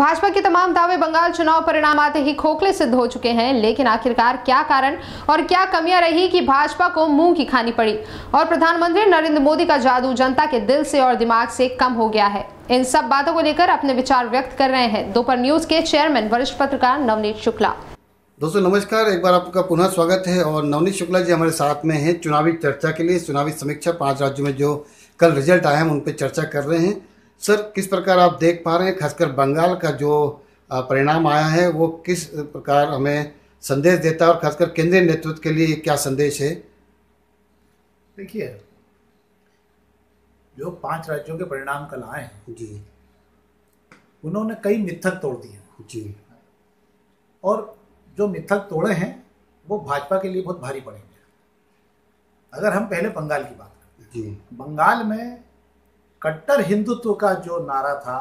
भाजपा के तमाम दावे बंगाल चुनाव परिणाम आते ही खोखले सिद्ध हो चुके हैं, लेकिन आखिरकार क्या कारण और क्या कमियां रही कि भाजपा को मुंह की खानी पड़ी और प्रधानमंत्री नरेंद्र मोदी का जादू जनता के दिल से और दिमाग से कम हो गया है। इन सब बातों को लेकर अपने विचार व्यक्त कर रहे हैं दोपहर न्यूज के चेयरमैन वरिष्ठ पत्रकार नवनीत शुक्ला। दोस्तों नमस्कार, एक बार आपका पुनः स्वागत है। और नवनीत शुक्ला जी हमारे साथ में हैं चुनावी चर्चा के लिए। चुनावी समीक्षा 5 राज्यों में जो कल रिजल्ट आए हैं उन पर चर्चा कर रहे हैं। सर, किस प्रकार आप देख पा रहे हैं, खासकर बंगाल का जो परिणाम आया है वो किस प्रकार हमें संदेश देता है और खासकर केंद्रीय नेतृत्व के लिए क्या संदेश है? देखिए, जो 5 राज्यों के परिणाम कल आए हैं जी, उन्होंने कई मिथक तोड़ दिए जी, और जो मिथक तोड़े हैं वो भाजपा के लिए बहुत भारी पड़ेंगे। अगर हम पहले बंगाल की बात करें, जी, बंगाल में कट्टर हिंदुत्व का जो नारा था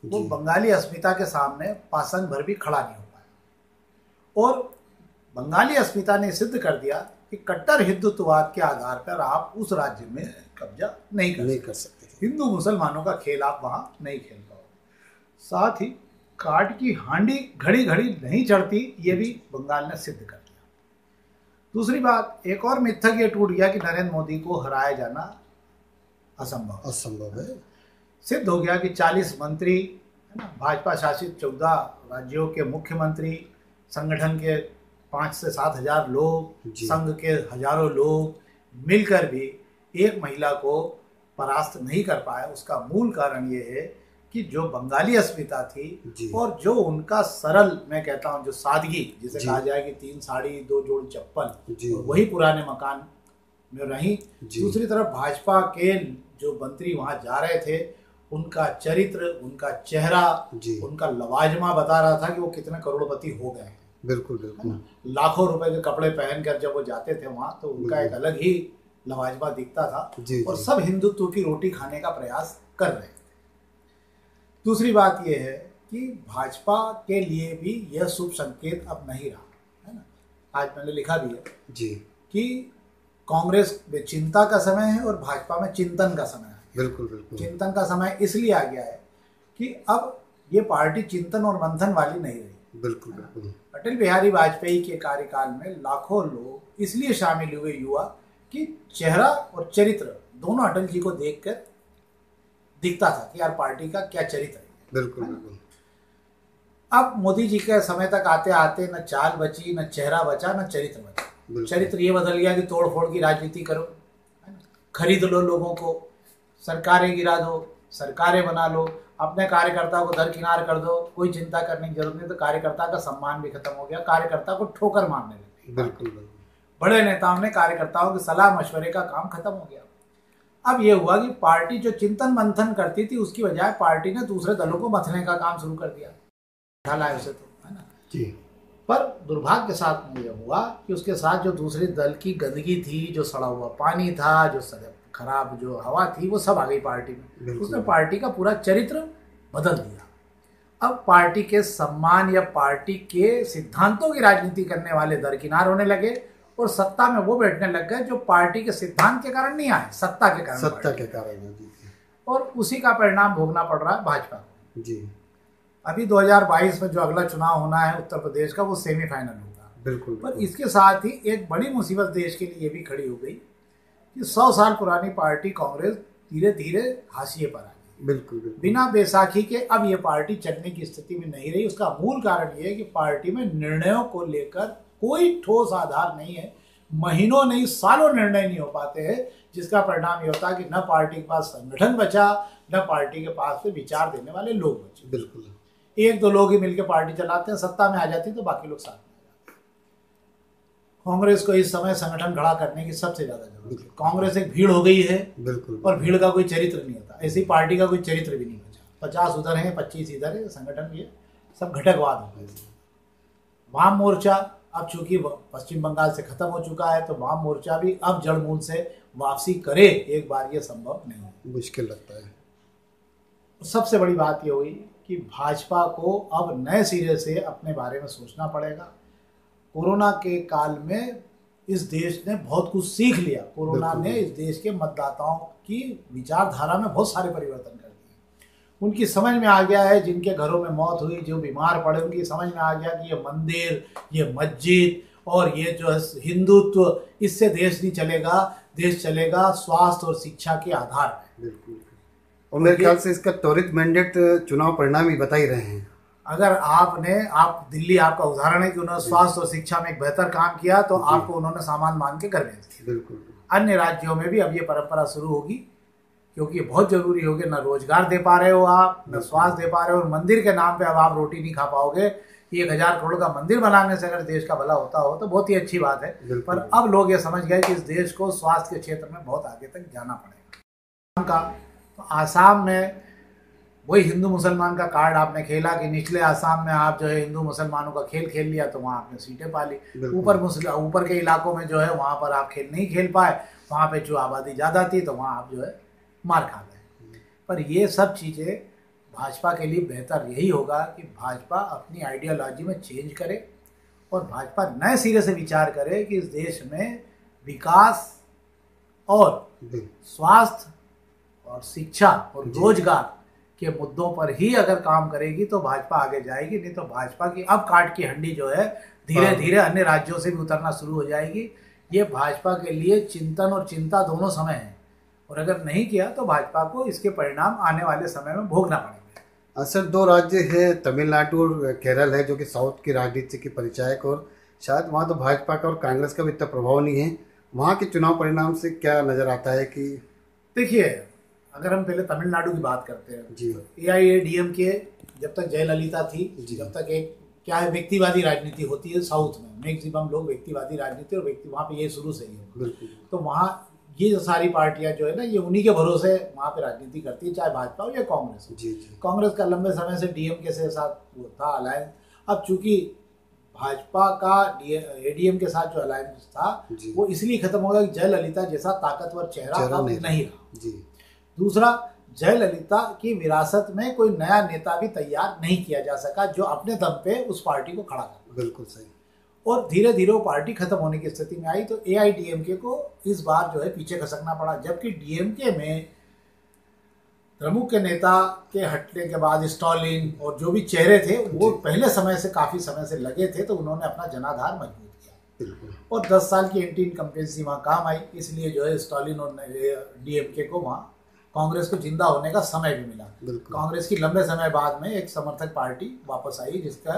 वो बंगाली अस्मिता के सामने पासन भर भी खड़ा नहीं हो पाया और बंगाली अस्मिता ने सिद्ध कर दिया कि कट्टर हिंदुत्ववाद के आधार पर आप उस राज्य में कब्जा नहीं कर सकते। हिंदू मुसलमानों का खेल आप वहां नहीं खेल पाओगे। साथ ही काट की हांडी घड़ी घड़ी नहीं चढ़ती, ये भी बंगाल ने सिद्ध कर दिया। दूसरी बात, एक और मिथक ये टूट गया कि नरेंद्र मोदी को हराया जाना असंभव है। सिद्ध हो गया कि 40 मंत्री है ना, भाजपा शासित 14 राज्यों के मुख्यमंत्री, संगठन के 5 से 7 हजार लोग, संघ के हजारों लोग मिलकर भी एक महिला को परास्त नहीं कर पाए। उसका मूल कारण ये है कि जो बंगाली अस्मिता थी और जो उनका सरल, मैं कहता हूँ जो सादगी, जिसे कहा जाए कि 3 साड़ी 2 जोड़ चप्पल, वही पुराने मकान में रही। दूसरी तरफ भाजपा के जो मंत्री वहां जा रहे थे, उनका चरित्र, उनका चेहरा, उनका लवाजमा बता रहा था कि वो कितने करोड़पति हो गए हैं। बिल्कुल बिल्कुल। लाखों रुपए के कपड़े पहनकर जब वो जाते थे वहां, तो उनका एक अलग ही लवाजमा दिखता था और सब हिंदुत्व की रोटी खाने का प्रयास कर रहे थे। दूसरी बात यह है कि भाजपा के लिए भी यह शुभ संकेत अब नहीं रहा है ना। आज मैंने लिखा भी है जी कि कांग्रेस में चिंता का समय है और भाजपा में चिंतन का समय है। बिल्कुल बिल्कुल। चिंतन का समय इसलिए आ गया है कि अब ये पार्टी चिंतन और मंथन वाली नहीं रही। बिल्कुल बिल्कुल। अटल बिहारी वाजपेयी के कार्यकाल में लाखों लोग इसलिए शामिल हुए युवा कि चेहरा और चरित्र दोनों अटल जी को देखकर दिखता था कि यार पार्टी का क्या चरित्र है। बिल्कुल बिल्कुल। अब मोदी जी के समय तक आते आते न चाल बची, न चेहरा बचा, न चरित्र बचा। चरित्र ये बदल गया कि तोड़ फोड़ की राजनीति करो, खरीद लो लोगों को, सरकारें गिरा दो, सरकारें बना लो, अपने कार्यकर्ताओं को दरकिनार कर दो, कोई चिंता करने की जरूरत नहीं। तो कार्यकर्ता का सम्मान भी खत्म हो गया, कार्यकर्ता को ठोकर मारने लगे। बिल्कुल बिल्कुल। बड़े नेताओं ने कार्यकर्ताओं की सलाह मशवरे का काम खत्म हो गया। अब यह हुआ कि पार्टी जो चिंतन मंथन करती थी उसकी बजाय पार्टी ने दूसरे दलों को मथने का काम शुरू कर दिया। ढाला है उसे तो, है ना जी। पर दुर्भाग्य के साथ में यह हुआ कि उसके साथ जो दूसरे दल की गंदगी थी, जो सड़ा हुआ पानी था, जो खराब जो हवा थी, वो सब आ गई पार्टी में। उसने पार्टी का पूरा चरित्र बदल दिया। अब पार्टी के सम्मान या पार्टी के सिद्धांतों की राजनीति करने वाले दरकिनार होने लगे और सत्ता में वो बैठने लग गए जो पार्टी के सिद्धांत के कारण नहीं आए, सत्ता के कारण। और उसी का परिणाम भोगना पड़ रहा है भाजपा को। जी। अभी 2022 में जो अगला चुनाव होना है उत्तर प्रदेश का, वो सेमीफाइनल होगा। बिल्कुल। पर इसके साथ ही एक बड़ी मुसीबत देश के लिए भी खड़ी हो गई कि 100 साल पुरानी पार्टी कांग्रेस धीरे धीरे हाशिए पर आ गई। बिल्कुल। बिना बैसाखी के अब ये पार्टी चलने की स्थिति में नहीं रही। उसका मूल कारण ये है कि पार्टी में निर्णयों को लेकर कोई ठोस आधार नहीं है। महीनों नहीं सालों निर्णय नहीं हो पाते हैं, जिसका परिणाम ये होता है कि न पार्टी के पास संगठन बचा, न पार्टी के पास से विचार देने वाले लोग बचे। बिल्कुल। 1-2 लोग ही मिलकर पार्टी चलाते हैं, सत्ता में आ जाती तो बाकी लोग साथ में आ जाते। कांग्रेस को इस समय संगठन खड़ा करने की सबसे ज्यादा जरूरत है। कांग्रेस एक भीड़ हो गई है। बिल्कुल। और भीड़ का कोई चरित्र नहीं होता, ऐसी पार्टी का कोई चरित्र भी नहीं बचा। 50 उधर है, 25 इधर है, संगठन ये सब घटकवाद हो गए। वाम मोर्चा अब चूंकि पश्चिम बंगाल से खत्म हो चुका है, तो वाम मोर्चा भी अब जड़ मूल से वापसी करे एक बार, ये संभव नहीं है, मुश्किल लगता है। सबसे बड़ी बात ये हुई कि भाजपा को अब नए सिरे से अपने बारे में सोचना पड़ेगा। कोरोना के काल में इस देश ने बहुत कुछ सीख लिया। कोरोना ने इस देश के मतदाताओं की विचारधारा में बहुत सारे परिवर्तन कर दिए। उनकी समझ में आ गया है, जिनके घरों में मौत हुई, जो बीमार पड़े, उनकी समझ में आ गया कि ये मंदिर, ये मस्जिद और ये जो है हिंदुत्व, इससे देश नहीं चलेगा। देश चलेगा स्वास्थ्य और शिक्षा के आधार पर। बिल्कुल। और मेरे ख्याल से इसका त्वरित मैंडेट चुनाव परिणाम ही बता ही रहे हैं। अगर आप दिल्ली आपका उदाहरण है कि उन्होंने स्वास्थ्य और शिक्षा में एक बेहतर काम किया, तो आपको उन्होंने सामान मान के घर भेज दिया। बिल्कुल। अन्य राज्यों में भी अब ये परंपरा शुरू होगी, क्योंकि बहुत जरूरी होगी। न रोजगार दे पा रहे हो आप, न स्वास्थ्य दे पा रहे हो, और मंदिर के नाम पे अब आप रोटी नहीं खा पाओगे। 1000 करोड़ का मंदिर बनाने से अगर देश का भला होता हो तो बहुत ही अच्छी बात है। पर अब लोग ये समझ गए कि इस देश को स्वास्थ्य के क्षेत्र में बहुत आगे तक जाना पड़ेगा। तो आसाम में वही हिंदू मुसलमान का कार्ड आपने खेला कि निचले आसाम में आप जो है हिंदू मुसलमानों का खेल खेल लिया, तो वहाँ आपने सीटें पा ली। ऊपर के इलाकों में जो है वहाँ पर आप खेल नहीं खेल पाए, वहाँ पे जो आबादी ज़्यादा थी तो वहाँ आप जो है मार खा गए। पर ये सब चीज़ें भाजपा के लिए बेहतर यही होगा कि भाजपा अपनी आइडियोलॉजी में चेंज करे और भाजपा नए सिरे से विचार करे कि इस देश में विकास और स्वास्थ्य और शिक्षा और रोजगार के मुद्दों पर ही अगर काम करेगी तो भाजपा आगे जाएगी। नहीं तो भाजपा की अब काट की हंडी जो है धीरे धीरे अन्य राज्यों से भी उतरना शुरू हो जाएगी। ये भाजपा के लिए चिंतन और चिंता दोनों समय है, और अगर नहीं किया तो भाजपा को इसके परिणाम आने वाले समय में भोगना पड़ेगा। सर, 2 राज्य है, तमिलनाडु और केरल है, जो कि साउथ की राजनीति के परिचायक, और शायद वहाँ तो भाजपा का और कांग्रेस का भी इतना प्रभाव नहीं है। वहाँ के चुनाव परिणाम से क्या नजर आता है कि देखिए, अगर हम पहले तमिलनाडु की बात करते हैं तो AIADMK जब तक जयललिता थी, जब तक एक क्या है व्यक्तिवादी राजनीति होती है साउथ में, मैक्सिमम लोग व्यक्तिवादी राजनीति, और वहाँ पे ये शुरू से ही हो। तो वहाँ ये जो सारी पार्टियां जो है ना, ये उन्हीं के भरोसे वहाँ पे राजनीति करती है, चाहे भाजपा हो या कांग्रेस हो। कांग्रेस का लंबे समय से DMK से साथ वो था अलायंस। अब चूंकि भाजपा का ADM के साथ जो अलायंस था वो इसलिए खत्म हो गया कि जयललिता जैसा ताकतवर चेहरा अब नहीं रहा। दूसरा, जयललिता की विरासत में कोई नया नेता भी तैयार नहीं किया जा सका जो अपने दम पे उस पार्टी को खड़ा करे। बिल्कुल सही। और धीरे धीरे वो पार्टी खत्म होने की स्थिति में आई, तो AIADMK को इस बार जो है पीछे खसकना पड़ा। जबकि DMK में द्रमुक के नेता के हटने के बाद स्टालिन और जो भी चेहरे थे वो पहले काफी समय से लगे थे, तो उन्होंने अपना जनाधार मजबूत किया और 10 साल की एंटी इनकम्पेंसी वहाँ काम आई। इसलिए जो है स्टालिन और DMK को वहाँ कांग्रेस को जिंदा होने का समय भी मिला। कांग्रेस की लंबे समय बाद में एक समर्थक पार्टी वापस आई, जिसका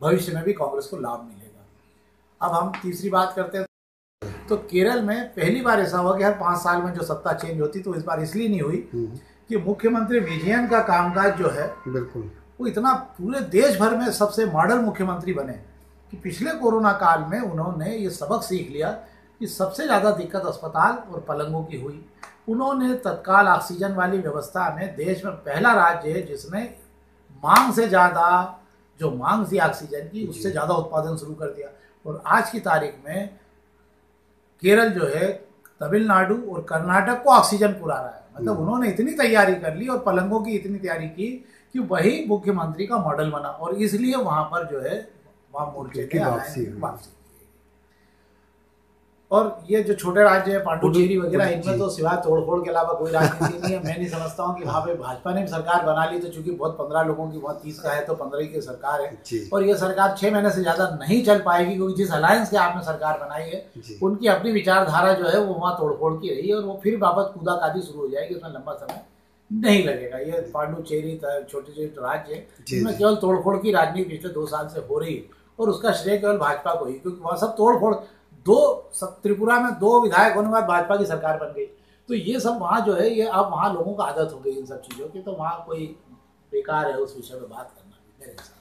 भविष्य में भी कांग्रेस को लाभ मिलेगा। अब हम तीसरी बात करते हैं, तो केरल में पहली बार ऐसा हुआ कि हर 5 साल में जो सत्ता चेंज होती, तो इस बार इसलिए नहीं हुई कि मुख्यमंत्री विजयन का कामकाज जो है वो इतना पूरे देश भर में सबसे मॉडल मुख्यमंत्री बने कि पिछले कोरोना काल में उन्होंने ये सबक सीख लिया कि सबसे ज़्यादा दिक्कत अस्पताल और पलंगों की हुई। उन्होंने तत्काल ऑक्सीजन वाली व्यवस्था में देश में पहला राज्य है जिसने मांग से ज़्यादा जो मांग थी ऑक्सीजन की उससे ज़्यादा उत्पादन शुरू कर दिया। और आज की तारीख में केरल जो है तमिलनाडु और कर्नाटक को ऑक्सीजन पुरा रहा है। मतलब उन्होंने इतनी तैयारी कर ली और पलंगों की इतनी तैयारी की कि वही मुख्यमंत्री का मॉडल बना, और इसलिए वहां पर जो है वहां मोर्चे की वापसी। और ये जो छोटे राज्य है पांडुचेरी वगैरह, इनमें तो सिवाय तोड़फोड़ के अलावा कोई राजनीति नहीं है। मैं नहीं समझता हूँ कि वहाँ पे भाजपा ने भी सरकार बना ली, तो चूंकि बहुत 15 लोगों की बहुत 30 का है तो 15 की सरकार है, और ये सरकार 6 महीने से ज्यादा नहीं चल पाएगी, क्योंकि जिस अलायंस के आपने सरकार बनाई है उनकी अपनी विचारधारा जो है वो वहाँ तोड़फोड़ की रही है, और वो फिर वापस कूदाकादी शुरू हो जाएगी, उसमें लंबा समय नहीं लगेगा। ये पांडुचेरी छोटे छोटे राज्य है जिनमें केवल तोड़फोड़ की राजनीति पिछले 2 साल से हो रही है, और उसका श्रेय केवल भाजपा को ही, क्योंकि वहाँ सब तोड़फोड़ त्रिपुरा में 2 विधायक होने के बाद भाजपा की सरकार बन गई। तो ये सब वहाँ जो है ये अब वहाँ लोगों को आदत हो गई इन सब चीज़ों की, तो वहाँ कोई बेकार है उस विषय में बात करना मेरे हिसाब से।